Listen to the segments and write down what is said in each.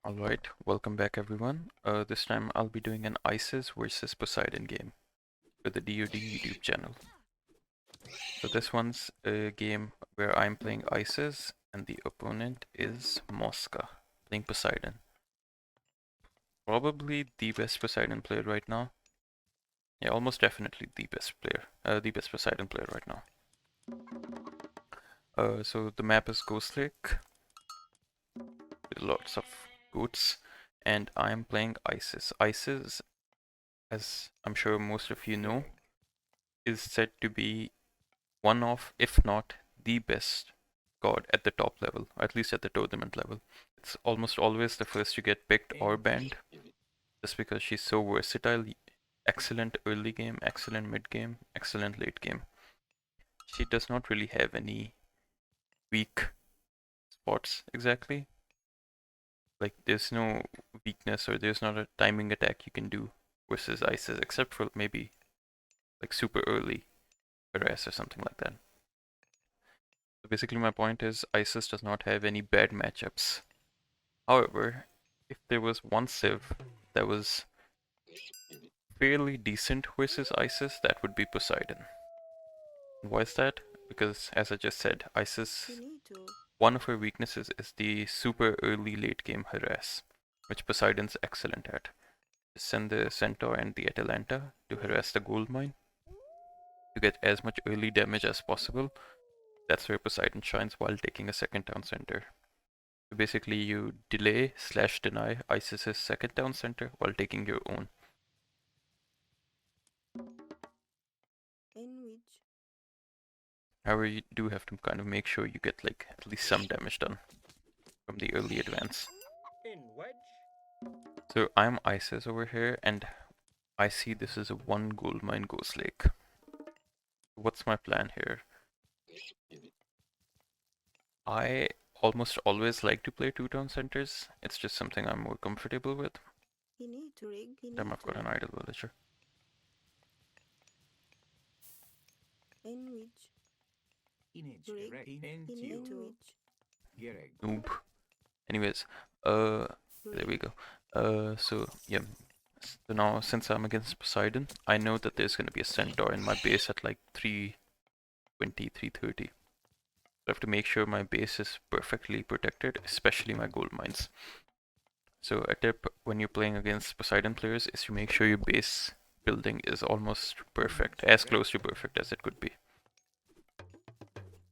Alright, welcome back everyone. This time I'll be doing an ISIS versus Poseidon game for the DoD YouTube channel. So this one's a game where I'm playing ISIS and the opponent is Mosca, playing Poseidon. Probably the best Poseidon player right now. Yeah, almost definitely the best player, the best Poseidon player right now. So the map is Ghost Lake, with lots of goats, and I'm playing ISIS. ISIS, as I'm sure most of you know, is said to be one of, if not the best god at the top level, or at least at the tournament level. It's almost always the first to get picked or banned, just because she's so versatile. Excellent early game, excellent mid game, excellent late game. She does not really have any weak spots exactly. Like there's no weakness or there's not a timing attack you can do versus Isis, except for maybe like super early harass or something like that. So basically my point is Isis does not have any bad matchups. However, if there was one civ that was fairly decent versus Isis, that would be Poseidon. Why is that? Because as I just said, Isis, one of her weaknesses is the super early late game harass, which Poseidon's excellent at. Just send the Centaur and the Atalanta to harass the gold mine to get as much early damage as possible. That's where Poseidon shines while taking a second town center. So basically you delay/deny Isis's second town center while taking your own. However, you do have to kind of make sure you get like at least some damage done from the early advance. So I'm Isis over here and I see this is a one gold mine Ghost Lake. What's my plan here? I almost always like to play two town centers. It's just something I'm more comfortable with. Damn, I've got an idle villager. Noob. Anyways, there we go. So yeah. So now since I'm against Poseidon, I know that there's gonna be a centaur in my base at like 320, 330. So I have to make sure my base is perfectly protected, especially my gold mines. So a tip when you're playing against Poseidon players is to make sure your base building is almost perfect, as close to perfect as it could be.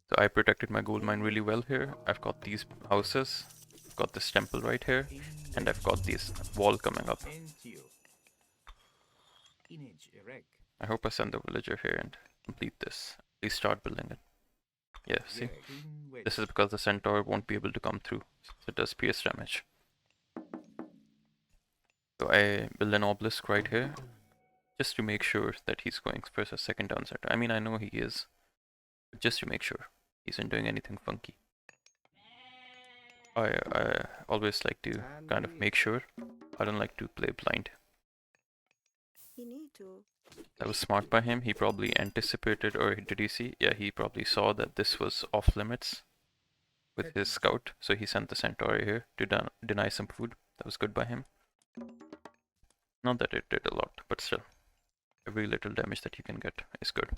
So I protected my gold mine really well here. I've got these houses, I've got this temple right here, and I've got this wall coming up. I hope I send the villager here and complete this. Please start building it. Yeah, see? This is because the centaur won't be able to come through, so it does pierce damage. So I build an obelisk right here, just to make sure that he's going for a second down center. I mean, I know he is, but just to make sure he isn't doing anything funky. I always like to kind of make sure. I don't like to play blind. That was smart by him. He probably anticipated, or did he see? Yeah, he probably saw that this was off limits with his scout, so he sent the centaur here to deny some food. That was good by him. Not that it did a lot, but still, every little damage that you can get is good.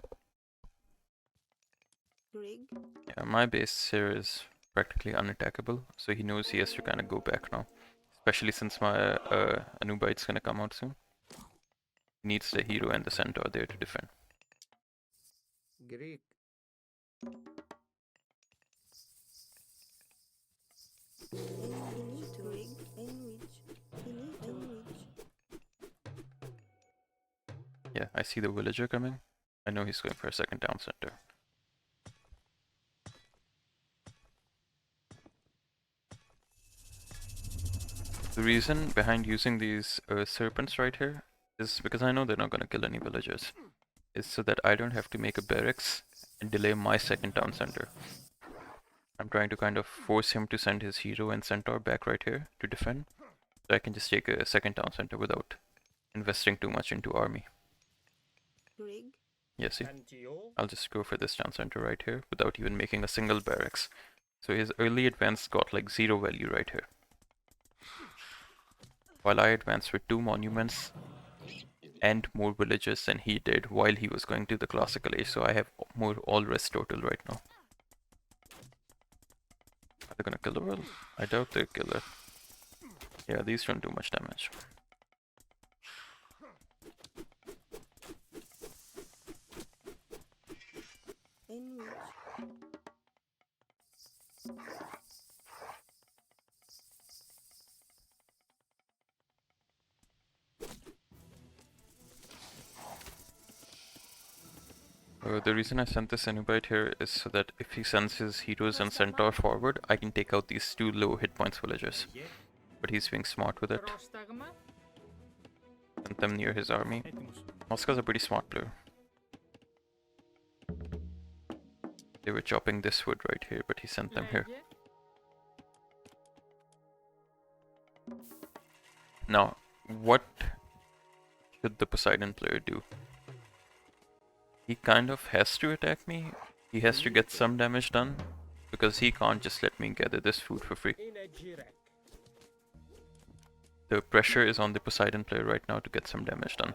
Yeah, my base here is practically unattackable, so he knows he has to kind of go back now. Especially since my Anubite's gonna come out soon. He needs the hero and the centaur there to defend. Yeah, I see the villager coming. I know he's going for a second town center. The reason behind using these serpents right here is because I know they're not gonna kill any villagers. It's so that I don't have to make a barracks and delay my second town center. I'm trying to kind of force him to send his hero and centaur back right here to defend, so I can just take a second town center without investing too much into army. Yeah, see? I'll just go for this town center right here without even making a single barracks. So his early advance got like 0 value right here. while I advanced with 2 monuments and more villages than he did while he was going to the classical age, so I have more all rest total right now. Are they gonna kill the world? I doubt they'll kill it. Yeah, these don't do much damage. The reason I sent this invite here is so that if he sends his heroes and centaur forward, I can take out these 2 low hit points villagers. But he's being smart with it. Sent them near his army. Mosca's a pretty smart player. They were chopping this wood right here, but he sent them here. Now, what should the Poseidon player do? He kind of has to attack me. He has to get some damage done, because he can't just let me gather this food for free. The pressure is on the Poseidon player right now to get some damage done.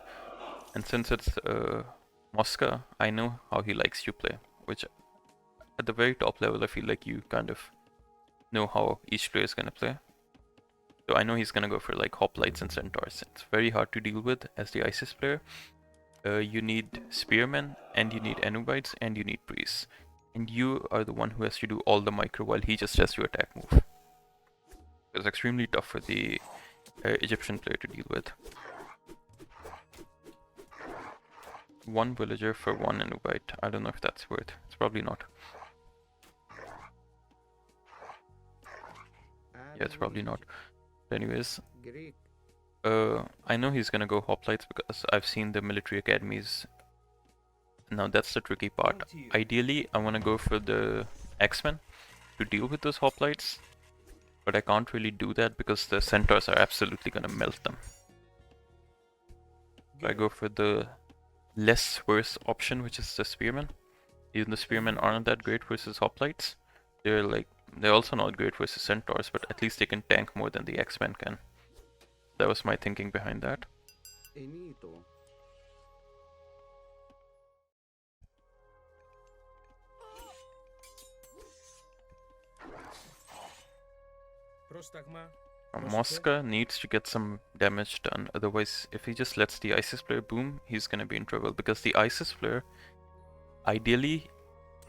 And since it's Mosca, I know how he likes to play, which at the very top level I feel like you kind of know how each player is gonna play. So I know he's gonna go for like hoplites and centaurs. It's very hard to deal with as the Isis player. You need spearmen, and you need Anubites, and you need priests. And you are the one who has to do all the micro while he just has to attack move. It's extremely tough for the Egyptian player to deal with. 1 villager for 1 Anubite. I don't know if that's worth. It's probably not. Yeah, it's probably not. But anyways, I know he's gonna go hoplites because I've seen the military academies. Now that's the tricky part. Ideally, I wanna go for the X-Men to deal with those hoplites, but I can't really do that because the centaurs are absolutely gonna melt them. So I go for the less worse option, which is the spearmen. Even the spearmen aren't that great versus hoplites. They're also not great versus centaurs, but at least they can tank more than the X-Men can. That was my thinking behind that. Mosca needs to get some damage done, otherwise if he just lets the Isis player boom, he's gonna be in trouble, because the Isis player, ideally,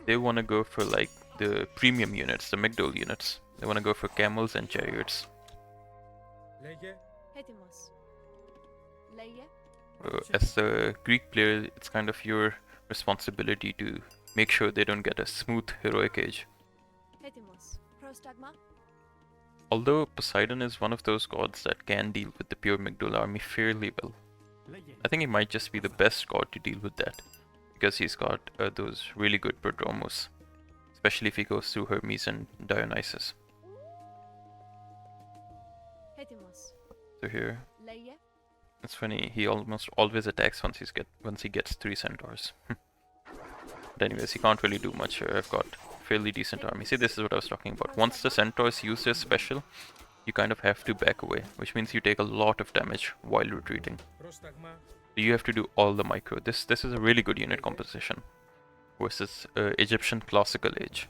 they wanna go for like the premium units, the Migdol units. They wanna go for camels and chariots. As the Greek player, it's kind of your responsibility to make sure they don't get a smooth heroic age. Although Poseidon is one of those gods that can deal with the pure Migdol army fairly well, I think he might just be the best god to deal with that, because he's got those really good prodromos, especially if he goes through Hermes and Dionysus. So here, it's funny, he almost always attacks once he gets 3 centaurs. But anyways, he can't really do much here. I've got fairly decent army. See, this is what I was talking about. Once the centaurs use their special, you kind of have to back away, which means you take a lot of damage while retreating. So you have to do all the micro. This is a really good unit composition versus Egyptian classical age.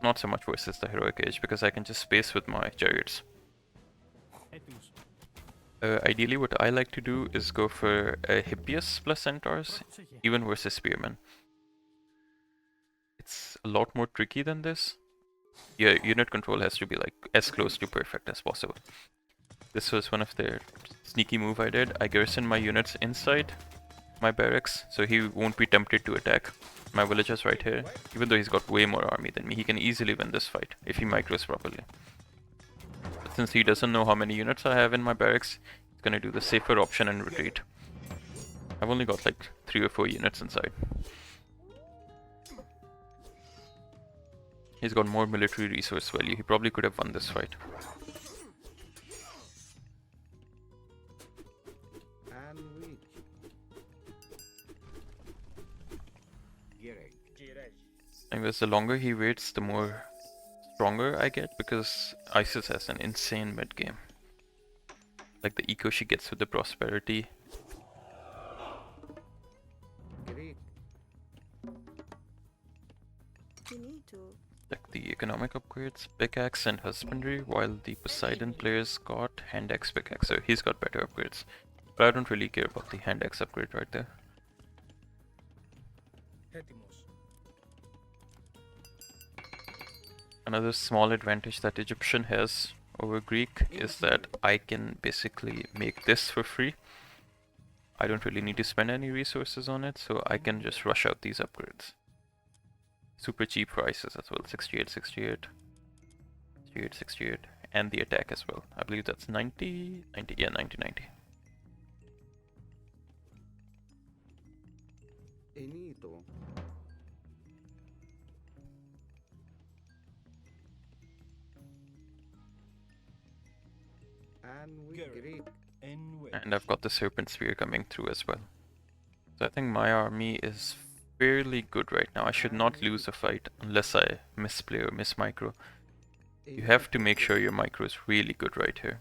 Not so much versus the heroic age, because I can just space with my chariots. Ideally, what I like to do is go for Hippias plus centaurs, even versus spearmen. It's a lot more tricky than this. Yeah, unit control has to be like as close to perfect as possible. This was one of the sneaky move I did. I garrison my units inside my barracks, so he won't be tempted to attack my villagers right here. Even though he's got way more army than me, he can easily win this fight if he micros properly. But since he doesn't know how many units I have in my barracks, he's gonna do the safer option and retreat. I've only got like 3 or 4 units inside. He's got more military resource value. He probably could have won this fight. Anyways, the longer he waits, the more stronger I get, because Isis has an insane mid game. like the eco she gets with the prosperity. Great. Like the economic upgrades, pickaxe and husbandry, while the Poseidon players got hand axe pickaxe, so he's got better upgrades. But I don't really care about the hand axe upgrade right there. Another small advantage that Egyptian has over Greek is that I can basically make this for free. I don't really need to spend any resources on it, so I can just rush out these upgrades. Super cheap prices as well, 68, 68, 68, 68, and the attack as well. I believe that's 90, 90, yeah, 90, 90. Enito. And we great. And I've got the Serpent Spear coming through as well. So I think my army is fairly good right now. I should not lose a fight unless I misplay or mismicro. You have to make sure your micro is really good right here.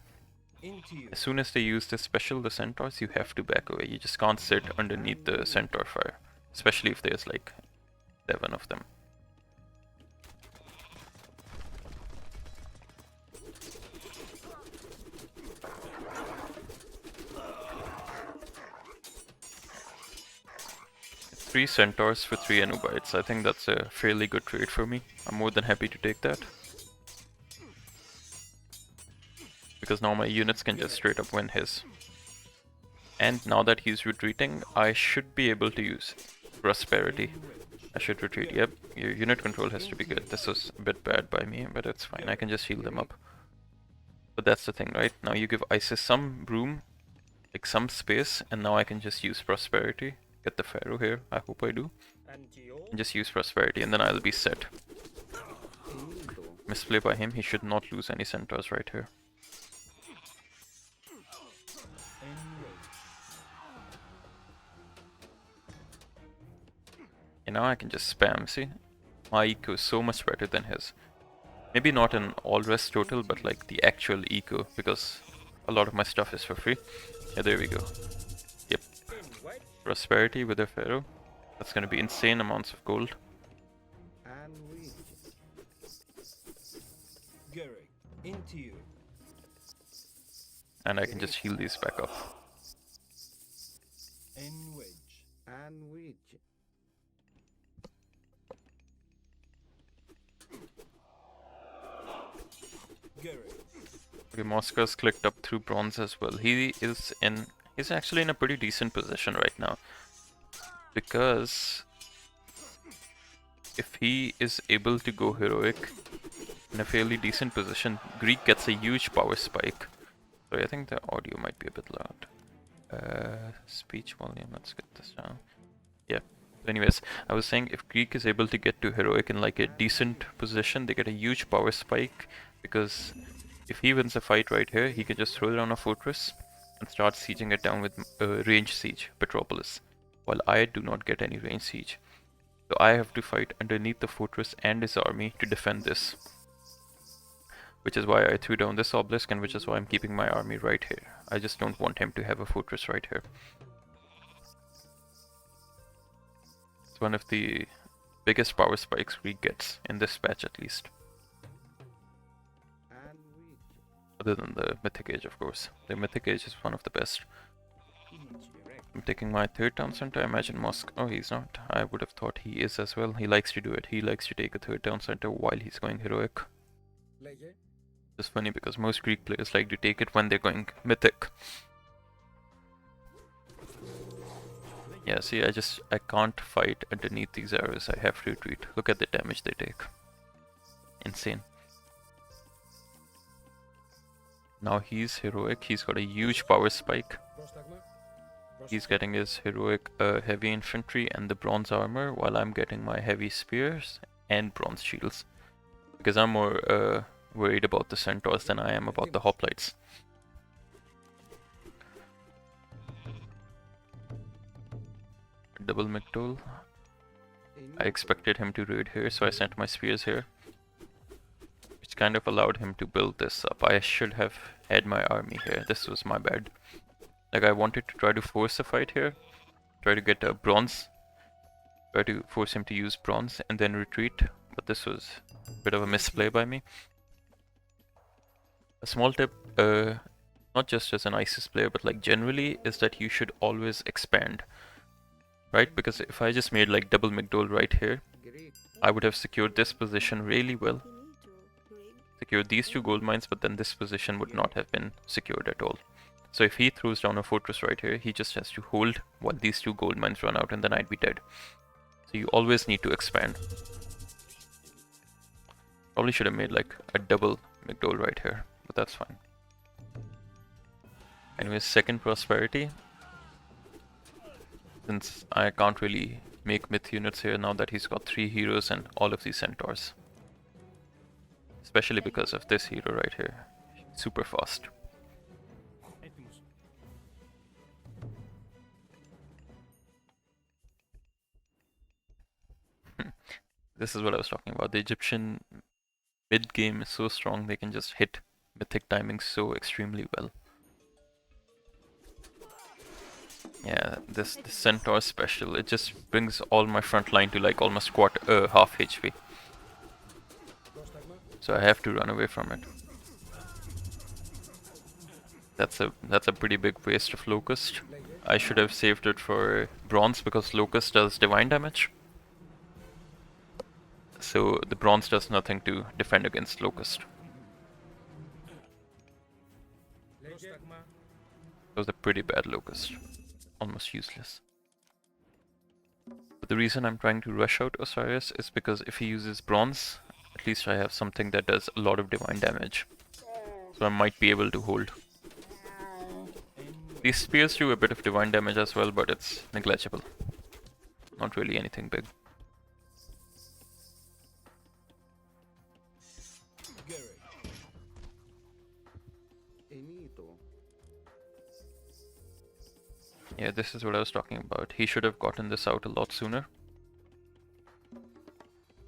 As soon as they use this special, the centaurs, you have to back away. You just can't sit underneath the centaur fire. Especially if there's like 7 of them. Three centaurs for 3 Anubites. I think that's a fairly good trade for me. I'm more than happy to take that. Because now my units can just straight up win his. And now that he's retreating, I should be able to use prosperity. I should retreat. Yep, your unit control has to be good. This was a bit bad by me, but it's fine. I can just heal them up. But that's the thing, right? Now you give Isis some room, like some space, and now I can just use prosperity. Get the Pharaoh here. I hope I do. And just use prosperity, and then I'll be set. Misplay by him. He should not lose any centaurs right here. And now I can just spam, see? My eco is so much better than his. Maybe not an all rest total, but like the actual eco, because a lot of my stuff is for free. Yeah, there we go. Yep. Prosperity with a Pharaoh. That's gonna be insane amounts of gold. And we into you. And I can just heal these back up. In which and which. Okay, Mosca's clicked up through bronze as well. He's actually in a pretty decent position right now. Because if he is able to go heroic in a fairly decent position, Greek gets a huge power spike. So I think the audio might be a bit loud. Speech volume, let's get this down. Yeah. Anyways, I was saying if Greek is able to get to heroic in like a decent position, they get a huge power spike, because if he wins a fight right here, he can just throw down a fortress and start sieging it down with range siege, Petropolis, while I do not get any range siege. So I have to fight underneath the fortress and his army to defend this. Which is why I threw down this obelisk, and which is why I'm keeping my army right here. I just don't want him to have a fortress right here. It's one of the biggest power spikes Greek gets, in this patch at least. And which. Other than the Mythic Age, of course. The Mythic Age is one of the best. I'm taking my 3rd town center. I imagine Mosca. Oh, he's not. I would have thought he is as well. He likes to do it. He likes to take a 3rd town center while he's going heroic. It's funny because most Greek players like to take it when they're going mythic. Yeah, see, I can't fight underneath these arrows. I have to retreat. Look at the damage they take. Insane. Now he's heroic. He's got a huge power spike. He's getting his heroic heavy infantry and the bronze armor, while I'm getting my heavy spears and bronze shields. Because I'm more worried about the centaurs than I am about the hoplites. Double Mcdole. I expected him to raid here, so I sent my spears here. Which kind of allowed him to build this up. I should have had my army here. This was my bad. Like, I wanted to try to force a fight here. Try to get a bronze. Try to force him to use bronze and then retreat. But this was a bit of a misplay by me. A small tip, not just as an ISIS player, but like generally, is that you should always expand. Right? Because if I just made like double McDowell right here, Great. I would have secured this position really well. Secured these 2 gold mines, but then this position would not have been secured at all. So if he throws down a fortress right here, he just has to hold while these 2 gold mines run out and then I'd be dead. So you always need to expand. Probably should have made like a double McDowell right here, but that's fine. Anyways, second prosperity. Since I can't really make myth units here now that he's got 3 heroes and all of these centaurs. Especially because of this hero right here. Super fast. This is what I was talking about. The Egyptian mid game is so strong, they can just hit mythic timing so extremely well. Yeah, this centaur special, it just brings all my front line to like almost half HP. So I have to run away from it. That's a pretty big waste of Locust. I should have saved it for bronze because Locust does divine damage. So the bronze does nothing to defend against Locust. It was a pretty bad Locust. Almost useless. But the reason I'm trying to rush out Osiris is because if he uses bronze, at least I have something that does a lot of divine damage. So I might be able to hold. These spears do a bit of divine damage as well, but it's negligible. Not really anything big. Enito. Yeah, this is what I was talking about. He should have gotten this out a lot sooner.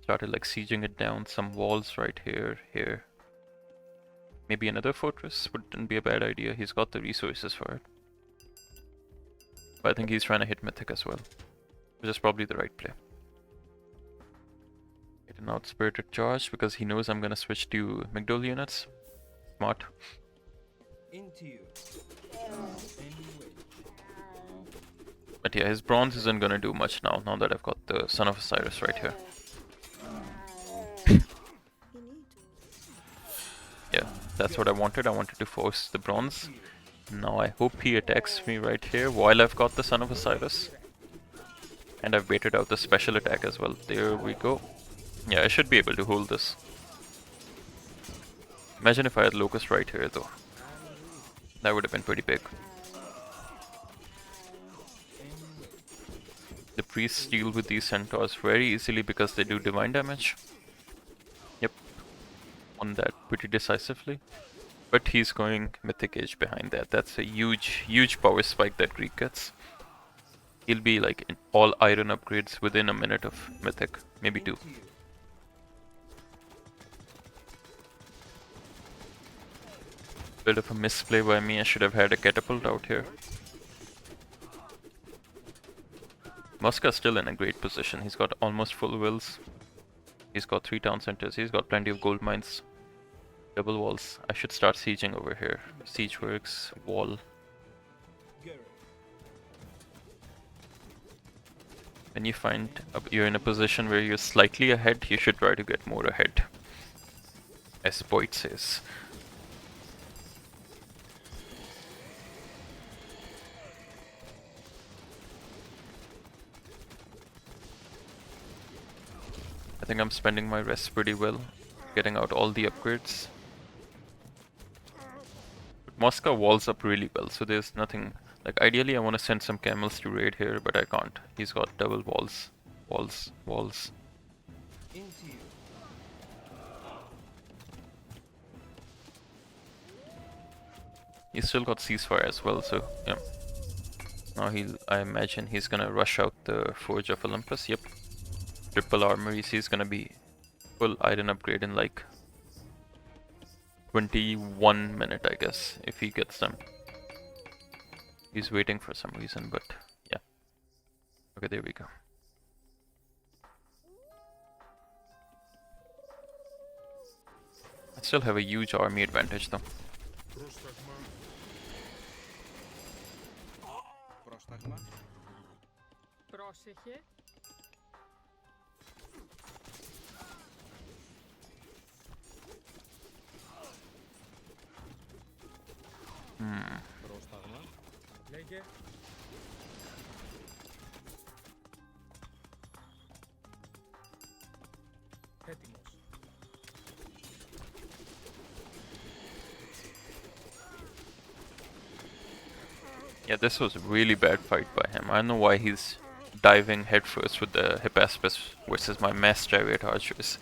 Started like sieging it down, some walls right here, here. Maybe another fortress wouldn't be a bad idea. He's got the resources for it. But I think he's trying to hit Mythic as well, which is probably the right play. Get an outspirited charge because he knows I'm gonna switch to McDowell units. Smart. Into you. But yeah, his bronze isn't gonna do much now that I've got the Son of Osiris right here. Yeah, that's what I wanted. I wanted to force the bronze. Now I hope he attacks me right here while I've got the Son of Osiris. And I've baited out the special attack as well. There we go. Yeah, I should be able to hold this. Imagine if I had Locust right here though. That would have been pretty big. The priests deal with these centaurs very easily because they do divine damage. Yep. On that pretty decisively. But he's going Mythic Age behind that. That's a huge power spike that Greek gets. He'll be like in all iron upgrades within a minute of Mythic. Maybe 2. Bit of a misplay by me. I should have had a catapult out here. Mosca's still in a great position. He's got almost full wills. He's got 3 town centers. He's got plenty of gold mines. Double walls. I should start sieging over here. Siege works. Wall. When you find you're in a position where you're slightly ahead, you should try to get more ahead. As Boyd says. I think I'm spending my rest pretty well, getting out all the upgrades. But Mosca walls up really well, so there's nothing... Like, ideally I want to send some camels to raid here, but I can't. He's got double walls. Walls. He's still got ceasefire as well, so yeah. Now I imagine he's gonna rush out the Forge of Olympus, yep. Triple armories, he's gonna be full iron upgrade in like 21 minute, I guess, if he gets them. He's waiting for some reason, but yeah. Okay, there we go. I still have a huge army advantage though. Πρόσταγμα. Πρόσεχε. Πρόσταγμα. Λέγε. Έτοιμος. Yeah, this was a really bad fight by him. I don't know why he's diving headfirst with the Hippaspis versus my mass chariot archers.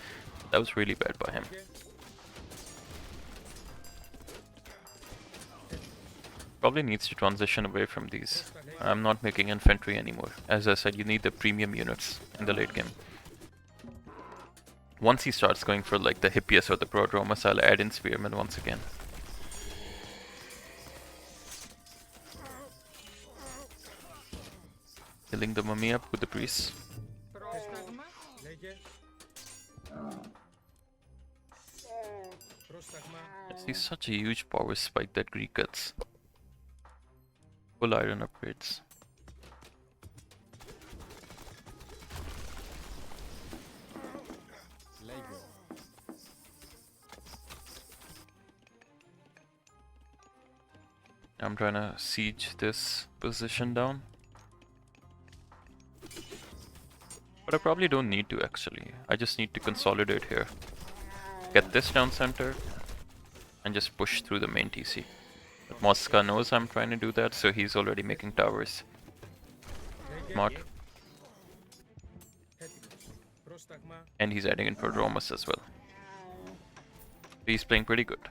That was really bad by him. Probably needs to transition away from these. I'm not making infantry anymore. As I said, you need the premium units in the late game. Once he starts going for like the Hippias or the Prodromus, I'll add in Spearmen once again. Filling the mummy up with the priests. Πρόσταγμα. Λέγε. Πρόσταγμα. I see such a huge power spike that Greek gets. Full iron upgrades. Λέγε. I'm trying to siege this position down. But I probably don't need to actually. I just need to consolidate here. Get this down center and just push through the main TC. But Mosca knows I'm trying to do that, so he's already making towers. Smart. Έτοιμος. Πρόσταγμα. And he's adding in Prodromus as well. He's playing pretty good.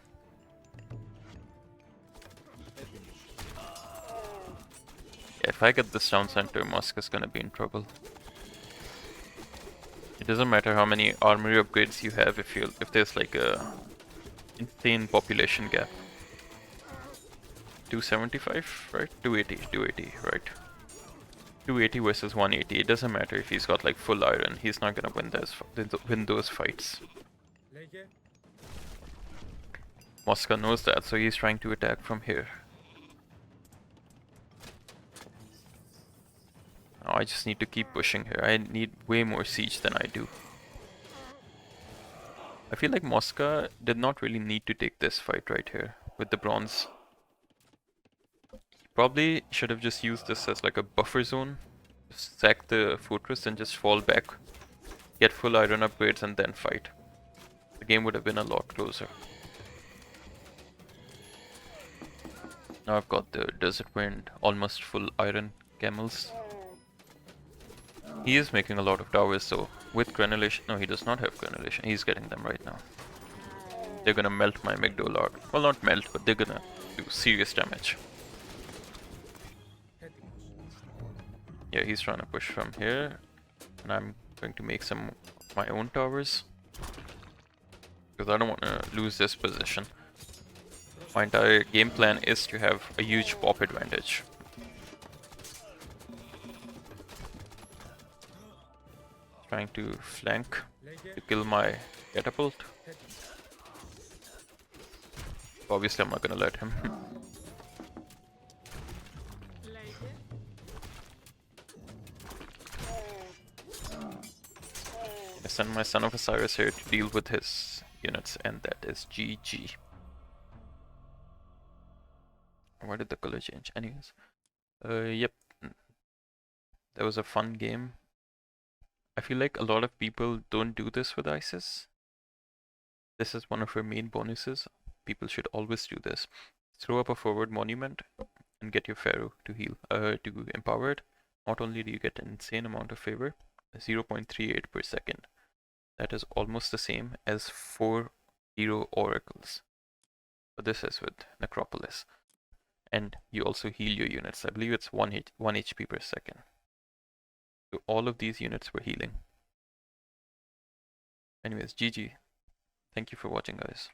Yeah, if I get this town center, Mosca's gonna be in trouble. It doesn't matter how many armory upgrades you have if there's like a insane population gap. 275, right? 280, right? 280 versus 180. It doesn't matter if he's got like full iron. He's not gonna win those fights. Λέγε. Mosca knows that, so he's trying to attack from here. Now I just need to keep pushing here. I need way more siege than I do. I feel like Mosca did not really need to take this fight right here with the bronze. He probably should have just used this as like a buffer zone. Just sack the fortress and just fall back. Get full iron upgrades and then fight. The game would have been a lot closer. Now I've got the Desert Wind, almost full iron camels. He is making a lot of towers, so with granulation. No, he does not have granulation. He's getting them right now. They're gonna melt my Migdolard. Well, not melt, but they're gonna do serious damage. Έτοιμος. Yeah, he's trying to push from here, and I'm going to make some of my own towers because I don't want to lose this position. My entire game plan is to have a huge pop advantage. Trying to flank to kill my catapult. Obviously, I'm not gonna let him. Λέγε. I send my Son of Osiris here to deal with his units, and that is GG. Why did the color change? Anyways. Yep. That was a fun game. I feel like a lot of people don't do this with ISIS. This is one of her main bonuses. People should always do this. Throw up a forward monument and get your pharaoh to heal, to empower it. Not only do you get an insane amount of favor, 0.38 per second. That is almost the same as 4 hero oracles. But this is with Necropolis. And you also heal your units. I believe it's 1 HP per second. So all of these units were healing. Anyways, GG. Thank you for watching, guys.